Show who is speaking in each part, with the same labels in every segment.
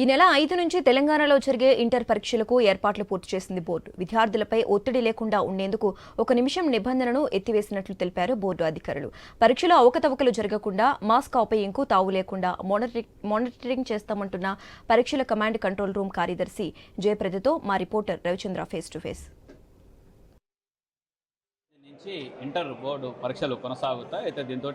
Speaker 1: ఈ నెల 5 నుంచి తెలంగాణలో జరిగే ఇంటర్ పరీక్షలకు ఏర్పాట్లు పూర్తి చేసింది బోర్డు. విద్యార్థులపై ఒత్తిడి లేకుండా ఉండేందుకు 1 నిమిషం నిబంధనను ఎత్తివేసినట్లు తెలిపారు బోర్డు అధికారులు. పరీక్షలో అవకతవకలు జరగకుండా మాస్ కాపీయింగ్కు తావు లేకుండా మానిటరింగ్ చేస్తామంటున్న పరీక్షల కమాండ్ కంట్రోల్ రూమ్ కార్యదర్శి జయప్రదతో మా reporter Ravichandra face to face.
Speaker 2: Inter board పరీక్షలు కొనసాగుతాయి. అయితే దీంతో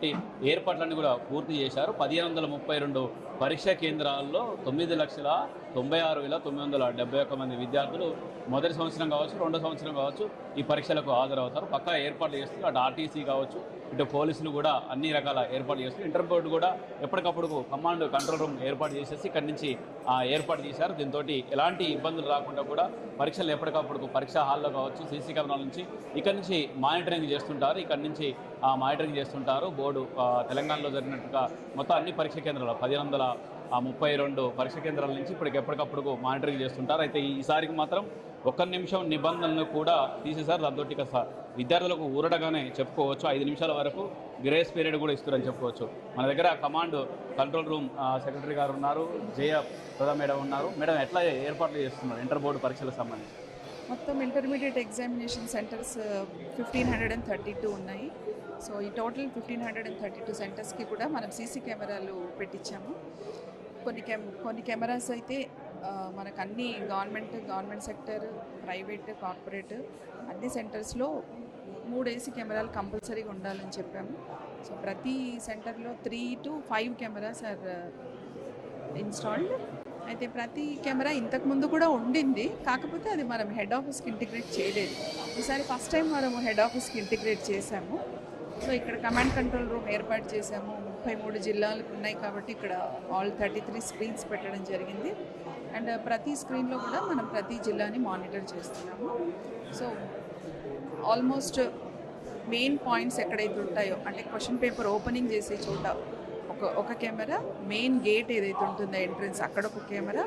Speaker 2: ఏర్పాట్లన్నీ కూడా పూర్తి చేశారు. 1532 పరీక్షా కేంద్రాల్లో 9,96,971 మంది విద్యార్థులు మొదటి సంవత్సరం కావచ్చు, రెండో సంవత్సరం కావచ్చు ఈ పరీక్షలకు హాజరవుతారు. పక్కా ఏర్పాట్లు చేస్తారు. అటు ఆర్టీసీ కావచ్చు, ఇటు పోలీసులు కూడా అన్ని రకాల ఏర్పాట్లు చేస్తారు. ఇంటర్ బోర్డు కూడా ఎప్పటికప్పుడు కమాండ్ కంట్రోల్ రూమ్ ఏర్పాటు చేసేసి ఇక్కడి నుంచి ఏర్పాటు చేశారు. దీంతో ఎలాంటి ఇబ్బందులు రాకుండా కూడా పరీక్షలు ఎప్పటికప్పుడు పరీక్షా హాల్లో కావచ్చు, సీసీ కెమెరాల నుంచి ఇక్కడి నుంచి మానిటరింగ్ చేస్తుంటారు. ఇక్కడి నుంచి మానిటరింగ్ చేస్తుంటారు. బోర్డు తెలంగాణలో జరిగినట్టుగా మొత్తం అన్ని పరీక్షా కేంద్రాలు 1532 పరీక్షా కేంద్రాల నుంచి ఎప్పటికప్పుడు మానిటరింగ్ చేస్తుంటారు. అయితే ఈసారికి మాత్రం 1 నిమిషం నిబంధనలు కూడా తీసేశారు. దాంతో విద్యార్థులకు ఊరటగానే చెప్పుకోవచ్చు. 5 నిమిషాల వరకు గ్రేస్ పీరియడ్ కూడా ఇస్తారని చెప్పుకోవచ్చు. మన దగ్గర కమాండ్ కంట్రోల్ రూమ్ సెక్రటరీ గారు ఉన్నారు, జయప్రద మేడం ఉన్నారు. మేడం, ఎట్లా ఏర్పాట్లు చేస్తున్నారు ఇంటర్ బోర్డు పరీక్షలకు సంబంధించి?
Speaker 3: మొత్తం ఇంటర్మీడియట్ ఎగ్జామినేషన్ సెంటర్స్ 1532 ఉన్నాయి. సో ఈ టోటల్ 1532 సెంటర్స్కి కూడా మనం సీసీ కెమెరాలు పెట్టించాము. కొన్ని కెమెరాస్ అయితే మనకు అన్ని గవర్నమెంట్ సెక్టర్, ప్రైవేట్, కార్పొరేట్ అన్ని సెంటర్స్లో 3 ఏసీ కెమెరాలు కంపల్సరీగా ఉండాలని చెప్పాము. సో ప్రతి సెంటర్లో 3 to 5 కెమెరాస్ ఆర్ ఇన్స్టాల్డ్. అయితే ప్రతి కెమెరా ఇంతకుముందు కూడా ఉండింది, కాకపోతే అది మనం హెడ్ ఆఫీస్కి ఇంటిగ్రేట్ చేయలేదు. ఈసారి ఫస్ట్ టైం మనం హెడ్ ఆఫీస్కి ఇంటిగ్రేట్ చేశాము. సో ఇక్కడ కమాండ్ కంట్రోల్ రూమ్ ఏర్పాటు చేశాము. 33 జిల్లాలు ఉన్నాయి కాబట్టి ఇక్కడ ఆల్ 33 స్క్రీన్స్ పెట్టడం జరిగింది. అండ్ ప్రతి స్క్రీన్లో కూడా మనం ప్రతి జిల్లాని మానిటర్ చేస్తున్నాము. సో ఆల్మోస్ట్ మెయిన్ పాయింట్స్ ఎక్కడైతే ఉంటాయో, అంటే క్వశ్చన్ పేపర్ ఓపెనింగ్ చేసే చోట ఒక కెమెరా, మెయిన్ గేట్ ఏదైతే ఉంటుందో ఎంట్రన్స్ అక్కడ ఒక కెమెరా,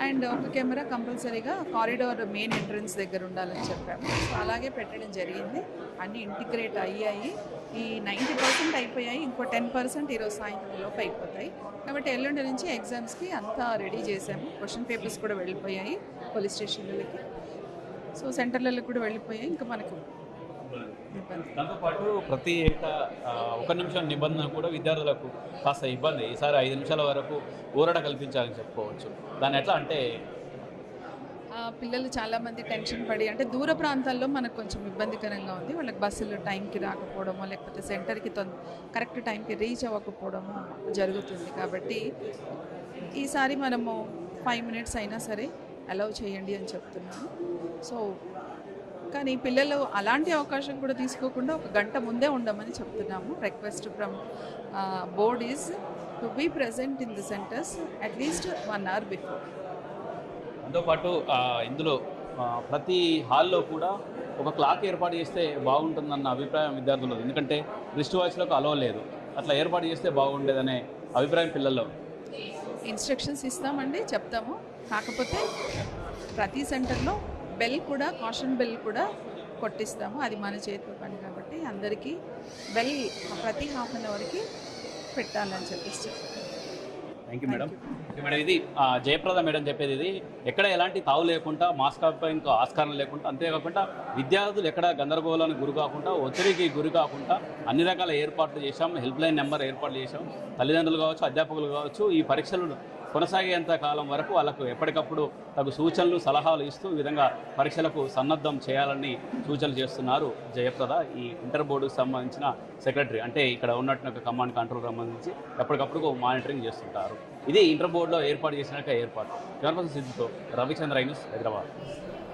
Speaker 3: అండ్ ఒక కెమెరా కంపల్సరీగా కారిడార్ మెయిన్ ఎంట్రన్స్ దగ్గర ఉండాలని చెప్పాము. అలాగే పెట్టడం జరిగింది. అన్నీ ఇంటిగ్రేట్ అయ్యాయి. ఈ 90% అయిపోయాయి. ఇంకో 10% ఈరోజు సాయంత్రం లోపు అయిపోతాయి. కాబట్టి ఎల్లుండి నుంచి ఎగ్జామ్స్కి అంతా రెడీ చేసాము. క్వశ్చన్ పేపర్స్ కూడా వెళ్ళిపోయాయి పోలీస్ స్టేషన్లకి. సో సెంటర్లకు కూడా వెళ్ళిపోయాయి. ఇంకా మనకు
Speaker 2: దాంతోపాటు ప్రతి ఏటా 1 నిమిషం నిబంధన కూడా విద్యార్థులకు కాస్త ఇబ్బంది. ఈసారి 5 నిమిషాల వరకు ఊరట కల్పించాలని చెప్పుకోవచ్చు. దాన్ని ఎట్లా అంటే
Speaker 3: పిల్లలు చాలామంది టెన్షన్ పడి, అంటే దూర ప్రాంతాల్లో మనకు కొంచెం ఇబ్బందికరంగా ఉంది. వాళ్ళకి బస్సులు టైంకి రాకపోవడమో, లేకపోతే సెంటర్కి కరెక్ట్ టైంకి రీచ్ అవ్వకపోవడమో జరుగుతుంది. కాబట్టి ఈసారి మనము 5 మినిట్స్ అయినా సరే అలౌ చేయండి అని చెప్తున్నాము. సో కానీ పిల్లలు అలాంటి అవకాశం కూడా తీసుకోకుండా 1 గంట ముందే ఉండమని చెప్తున్నాము. Request from board is to be present in the centres at least 1 hour before.
Speaker 2: దాంతోపాటు ఇందులో ప్రతి హాల్లో కూడా ఒక క్లాక్ ఏర్పాటు చేస్తే బాగుంటుందన్న అభిప్రాయం విద్యార్థులది. ఎందుకంటే రిస్ట్ వాచ్లకు అలవ లేదు. అట్లా ఏర్పాటు చేస్తే బాగుండేదనే అభిప్రాయం పిల్లల్లో.
Speaker 3: ఇన్స్ట్రక్షన్స్ ఇస్తామండి, చెప్తాము. కాకపోతే ప్రతి సెంటర్లో బెల్ కూడా, కాషన్ బెల్ కూడా కొట్టిస్తాము. అది మన చేతిలో పని కాబట్టి అందరికీ బెల్ ప్రతి ½ an hourకి పెట్టాలని చెప్పేసి.
Speaker 2: Thank you madam. మేడం, ఇది జయప్రద మేడం చెప్పేది. ఇది ఎక్కడ ఎలాంటి తావు లేకుండా, మాస్క్ ఇంకా ఆస్కారం లేకుండా, అంతేకాకుండా విద్యార్థులు ఎక్కడ గందరగోళానికి గురి కాకుండా, ఒత్తిడికి గురి కాకుండా అన్ని రకాల ఏర్పాట్లు చేశాం. హెల్ప్ లైన్ నెంబర్ ఏర్పాటు చేశాం. తల్లిదండ్రులు కావచ్చు, అధ్యాపకులు కావచ్చు, ఈ పరీక్షలు కొనసాగేంత కాలం వరకు వాళ్ళకు ఎప్పటికప్పుడు తగు సూచనలు, సలహాలు ఇస్తూ ఈ విధంగా పరీక్షలకు సన్నద్ధం చేయాలని సూచనలు చేస్తున్నారు జయప్రద, ఈ ఇంటర్ బోర్డుకు సంబంధించిన సెక్రటరీ. అంటే ఇక్కడ ఉన్నట్టు కమాండ్ కంట్రోల్ సంబంధించి ఎప్పటికప్పుడు మానిటరింగ్ చేస్తుంటారు. ఇది ఇంటర్ బోర్డులో ఏర్పాటు చేసిన ఏర్పాటు. జనపద సిద్ధితో రవిచంద్ర న్యూస్, హైదరాబాద్.